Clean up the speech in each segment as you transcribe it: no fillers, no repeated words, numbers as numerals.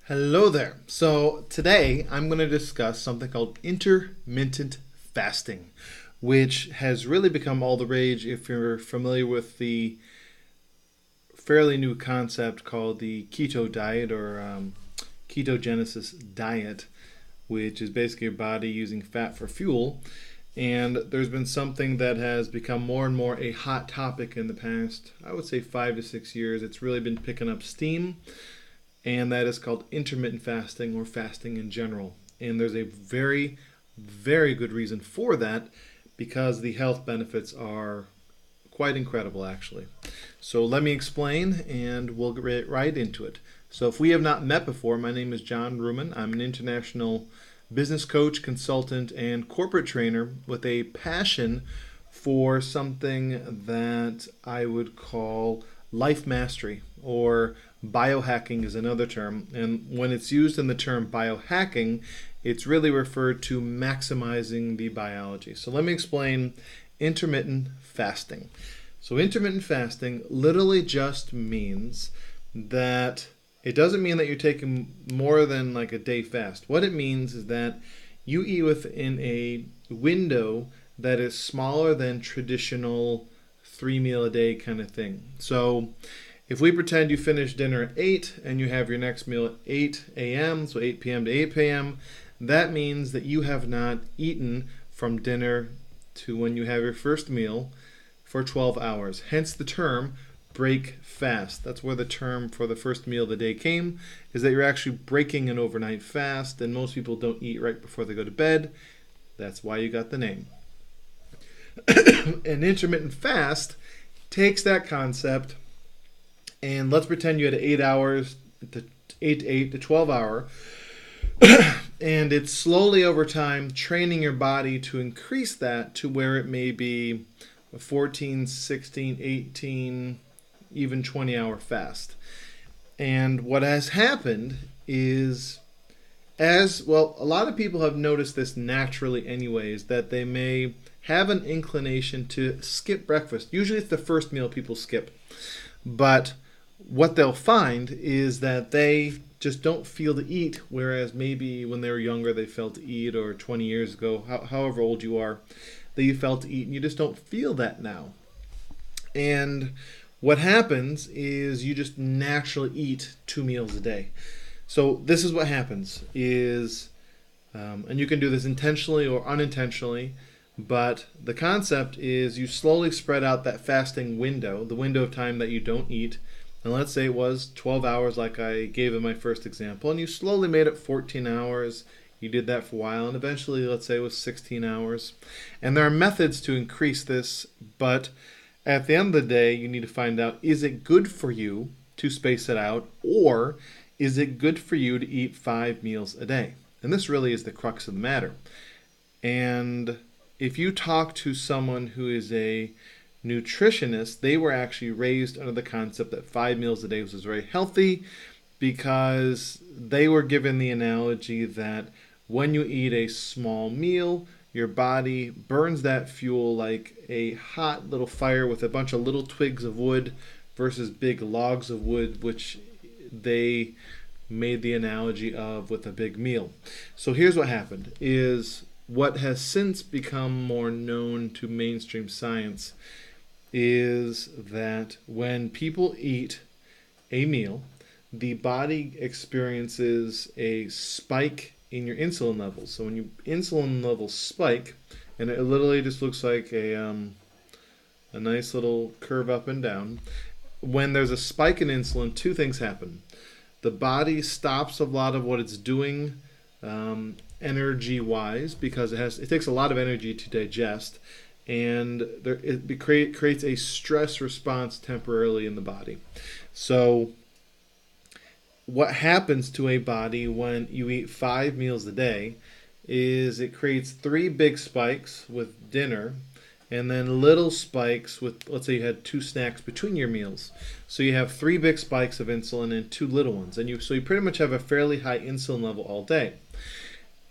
Hello there. So today I'm going to discuss something called intermittent fasting, which has really become all the rage if you're familiar with the fairly new concept called the keto diet or ketogenesis diet, which is basically your body using fat for fuel. And there's been something that has become more and more a hot topic in the past, I would say 5 to 6 years. It's really been picking up steam, and that is called intermittent fasting or fasting in general. And there's a very, very good reason for that because the health benefits are quite incredible, actually. So let me explain and we'll get right into it. So, if we have not met before, my name is John Ruman. I'm an international business coach, consultant, and corporate trainer with a passion for something that I would call life mastery, or biohacking is another term. And when it's used in the term biohacking, it's really referred to maximizing the biology. So let me explain intermittent fasting. So intermittent fasting literally just means that it doesn't mean that you're taking more than like a day fast. What it means is that you eat within a window that is smaller than traditional 3 meal a day kind of thing. So if we pretend you finish dinner at 8 and you have your next meal at 8 a.m., so 8 p.m. to 8 p.m., that means that you have not eaten from dinner to when you have your first meal for 12 hours. Hence the term break fast. That's where the term for the first meal of the day came, is that you're actually breaking an overnight fast, and most people don't eat right before they go to bed. That's why you got the name. An intermittent fast takes that concept, and let's pretend you had 8 hours to 8 to 12 hour, and it's slowly over time training your body to increase that to where it may be a 14, 16, 18, even 20-hour fast. And what has happened is, as well, a lot of people have noticed this naturally anyways, that they may have an inclination to skip breakfast. Usually it's the first meal people skip. But what they'll find is that they just don't feel to eat, whereas maybe when they were younger they felt to eat, or 20 years ago, however old you are, that you felt to eat, and you just don't feel that now. And what happens is you just naturally eat 2 meals a day. So this is what happens is, and you can do this intentionally or unintentionally, but the concept is you slowly spread out that fasting window, the window of time that you don't eat. And let's say it was 12 hours like I gave in my first example, and you slowly made it 14 hours. You did that for a while, and eventually, let's say it was 16 hours. And there are methods to increase this, but at the end of the day, you need to find out, is it good for you to space it out, or is it good for you to eat 5 meals a day? And this really is the crux of the matter. And if you talk to someone who is a nutritionist, they were actually raised under the concept that 5 meals a day was very healthy, because they were given the analogy that when you eat a small meal, your body burns that fuel like a hot little fire with a bunch of little twigs of wood versus big logs of wood, which they made the analogy of with a big meal. So here's what happened is what has since become more known to mainstream science is that when people eat a meal, the body experiences a spike in your insulin levels. So when your insulin levels spike, and it literally just looks like a nice little curve up and down. When there's a spike in insulin, two things happen. The body stops a lot of what it's doing energy-wise, because it takes a lot of energy to digest, and it creates a stress response temporarily in the body. So what happens to a body when you eat 5 meals a day is it creates 3 big spikes with dinner, and then little spikes with, let's say you had 2 snacks between your meals. So you have 3 big spikes of insulin and 2 little ones. So you pretty much have a fairly high insulin level all day.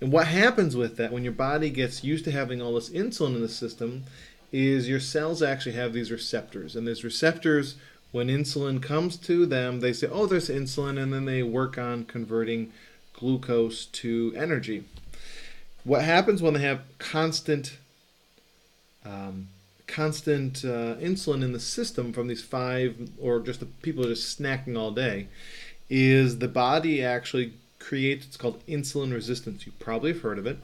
And what happens with that, when your body gets used to having all this insulin in the system, is your cells actually have these receptors. And these receptors When insulin comes to them, they say, oh, there's insulin, and then they work on converting glucose to energy. What happens when they have constant insulin in the system from these five, or just the people just snacking all day, is the body actually creates, it's called insulin resistance. You probably have heard of it.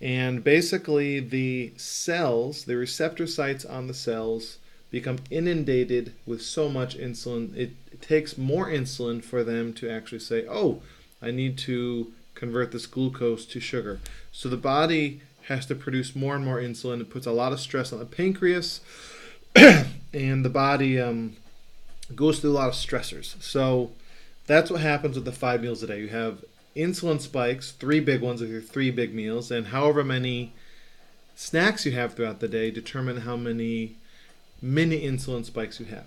And basically the cells, the receptor sites on the cells, become inundated with so much insulin. It takes more insulin for them to actually say, oh, I need to convert this glucose to sugar. So the body has to produce more and more insulin. It puts a lot of stress on the pancreas, and the body goes through a lot of stressors. So that's what happens with the 5 meals a day. You have insulin spikes, 3 big ones with your 3 big meals, and however many snacks you have throughout the day determine how many mini insulin spikes you have.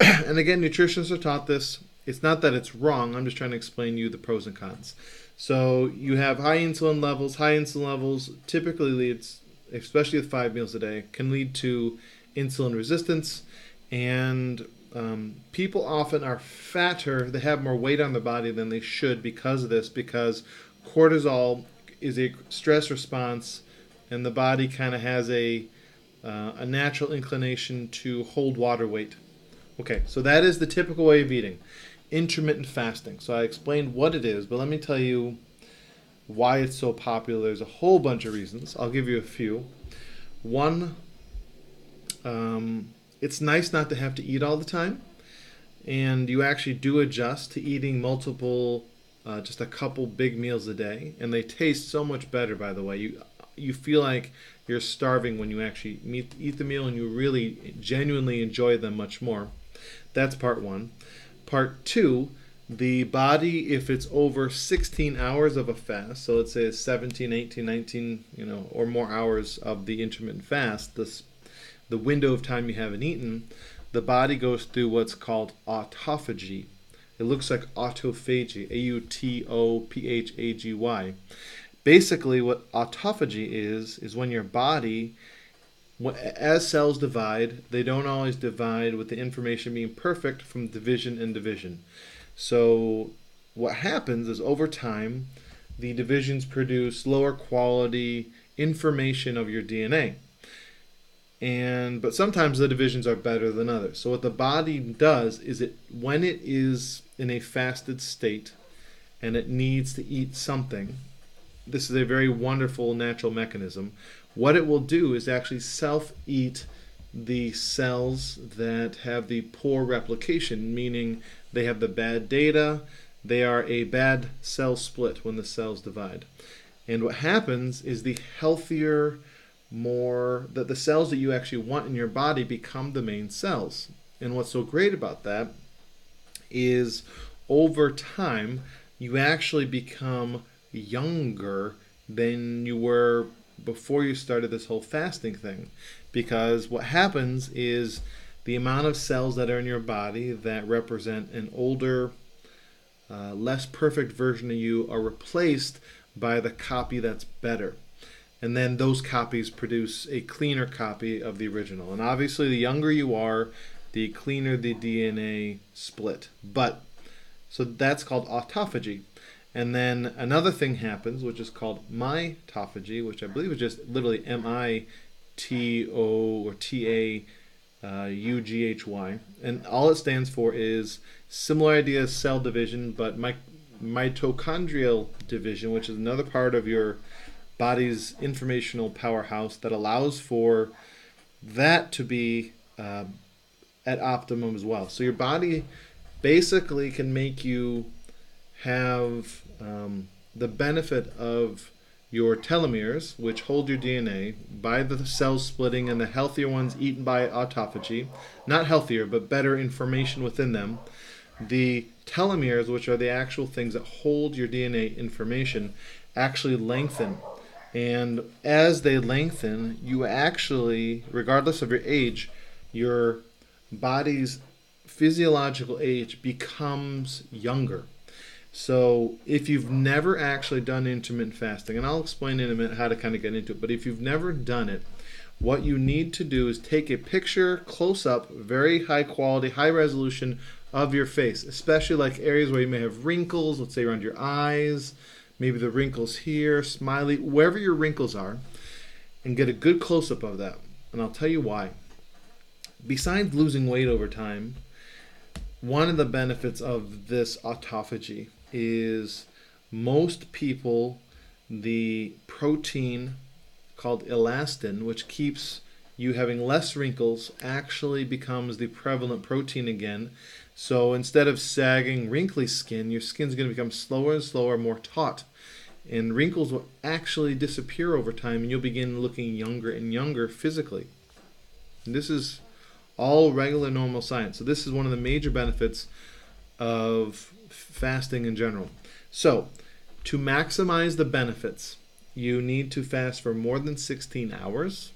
And again, nutritionists are taught this. It's not that it's wrong. I'm just trying to explain to you the pros and cons. So you have high insulin levels. High insulin levels typically leads, especially with 5 meals a day, can lead to insulin resistance. And people often are fatter. They have more weight on their body than they should because of this, because cortisol is a stress response, and the body kind of has a natural inclination to hold water weight. Okay, so that is the typical way of eating. Intermittent fasting. So I explained what it is, but let me tell you why it's so popular. There's a whole bunch of reasons. I'll give you a few. One, it's nice not to have to eat all the time, and you actually do adjust to eating multiple, just a couple big meals a day, and they taste so much better, by the way. You feel like you're starving when you actually eat the meal, and you really genuinely enjoy them much more. That's part one. Part two, the body, if it's over 16 hours of a fast, so let's say it's 17, 18, 19, or more hours of the intermittent fast, the window of time you haven't eaten, the body goes through what's called autophagy. It looks like autophagy, autophagy. Basically, what autophagy is when your body, as cells divide, they don't always divide with the information being perfect from division and division. So what happens is over time, the divisions produce lower quality information of your DNA. But sometimes the divisions are better than others. So what the body does is when it is in a fasted state and it needs to eat something, this is a very wonderful natural mechanism. What it will do is actually self-eat the cells that have the poor replication, meaning they have the bad data. They are a bad cell split when the cells divide. And what happens is the healthier, that the cells that you actually want in your body become the main cells. And what's so great about that is over time, you actually become younger than you were before you started this whole fasting thing. Because what happens is the amount of cells that are in your body that represent an older, less perfect version of you are replaced by the copy that's better. And then those copies produce a cleaner copy of the original. And obviously the younger you are, the cleaner the DNA split. So that's called autophagy. And then another thing happens, which is called mitophagy, which I believe is just literally M-I-T-O or T-A-U-G-H-Y. And all it stands for is similar idea as cell division, but mitochondrial division, which is another part of your body's informational powerhouse that allows for that to be at optimum as well. So your body basically can make you have the benefit of your telomeres, which hold your DNA, by the cells splitting and the healthier ones eaten by autophagy. Not healthier, but better information within them. The telomeres, which are the actual things that hold your DNA information, actually lengthen. And as they lengthen, you actually, regardless of your age, your body's physiological age becomes younger. So if you've never actually done intermittent fasting, and I'll explain in a minute how to kind of get into it, but if you've never done it, what you need to do is take a picture close up, very high quality, high resolution of your face, especially like areas where you may have wrinkles, let's say around your eyes, maybe the wrinkles here, smiley, wherever your wrinkles are, and get a good close up of that. And I'll tell you why. Besides losing weight over time, one of the benefits of this autophagy is most people, the protein called elastin, which keeps you having less wrinkles, actually becomes the prevalent protein again. So instead of sagging, wrinkly skin, your skin's going to become slower and slower, more taut. And wrinkles will actually disappear over time, and you'll begin looking younger and younger physically. And this is all regular, normal science. So this is one of the major benefits of fasting in general. So to maximize the benefits, you need to fast for more than 16 hours.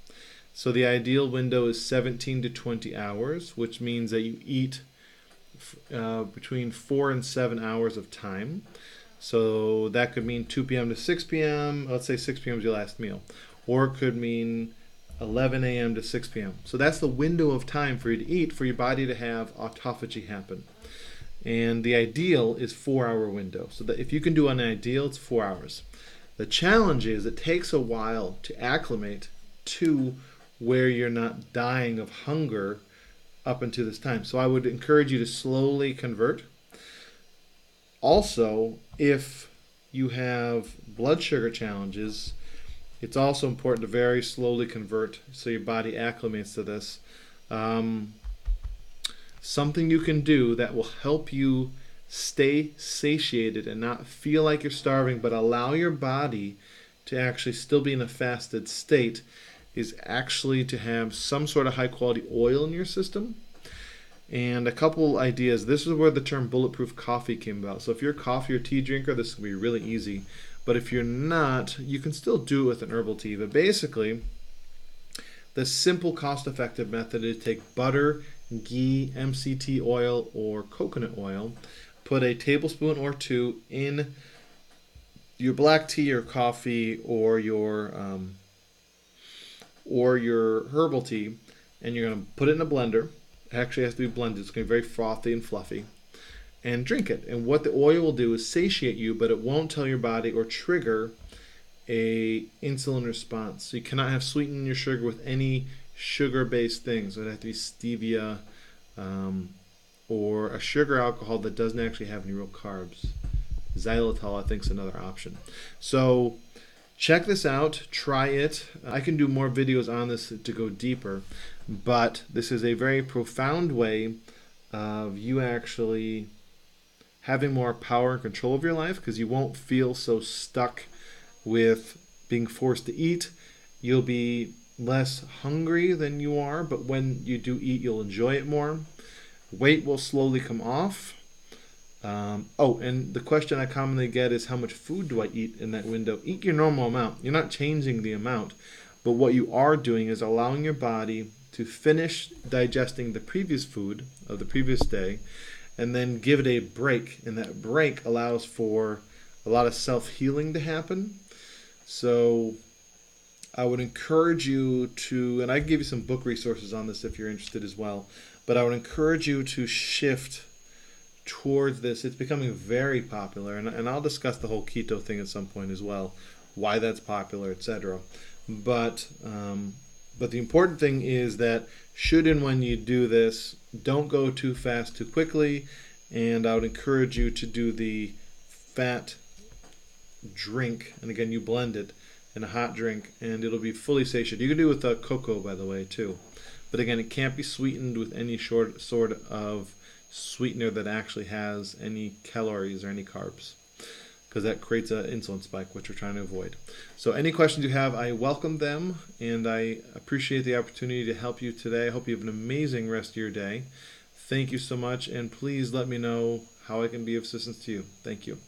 So the ideal window is 17 to 20 hours, which means that you eat between 4 and 7 hours of time. So that could mean 2 p.m. to 6 p.m. Let's say 6 p.m. is your last meal. Or it could mean 11 a.m. to 6 p.m. So that's the window of time for you to eat, for your body to have autophagy happen. And the ideal is 4-hour window. So that if you can do an ideal, it's 4 hours. The challenge is it takes a while to acclimate to where you're not dying of hunger up until this time. So I would encourage you to slowly convert. Also, if you have blood sugar challenges, it's also important to very slowly convert so your body acclimates to this. Something you can do that will help you stay satiated and not feel like you're starving, but allow your body to actually still be in a fasted state, is actually to have some sort of high quality oil in your system. And a couple ideas. This is where the term bulletproof coffee came about. So if you're a coffee or tea drinker, this will be really easy. But if you're not, you can still do it with an herbal tea. But basically, the simple, cost-effective method is take butter, ghee, MCT oil, or coconut oil, put a tablespoon or two in your black tea or coffee or your herbal tea, and you're going to put it in a blender. It actually has to be blended. It's going to be very frothy and fluffy. And drink it. And what the oil will do is satiate you, but it won't tell your body or trigger a insulin response. So you cannot have sweetened your sugar with any sugar-based things. So it would have to be stevia or a sugar alcohol that doesn't actually have any real carbs. Xylitol, I think, is another option. So check this out. Try it. I can do more videos on this to go deeper, but this is a very profound way of you actually having more power and control of your life, because you won't feel so stuck with being forced to eat. You'll be less hungry than you are, but when you do eat, you'll enjoy it more. Weight will slowly come off. And the question I commonly get is, how much food do I eat in that window? Eat your normal amount. You're not changing the amount, but what you are doing is allowing your body to finish digesting the previous food of the previous day, and then give it a break. And that break allows for a lot of self-healing to happen. So I would encourage you to, and I can give you some book resources on this if you're interested as well, but I would encourage you to shift towards this. It's becoming very popular, and I'll discuss the whole keto thing at some point as well, why that's popular, etc. But the important thing is that should and when you do this, don't go too fast too quickly, and I would encourage you to do the fat drink, and again, you blend it in a hot drink, and it'll be fully satiated. You can do it with cocoa, by the way, too. But again, it can't be sweetened with any sort of sweetener that actually has any calories or any carbs, because that creates an insulin spike, which we're trying to avoid. So any questions you have, I welcome them, and I appreciate the opportunity to help you today. I hope you have an amazing rest of your day. Thank you so much, and please let me know how I can be of assistance to you. Thank you.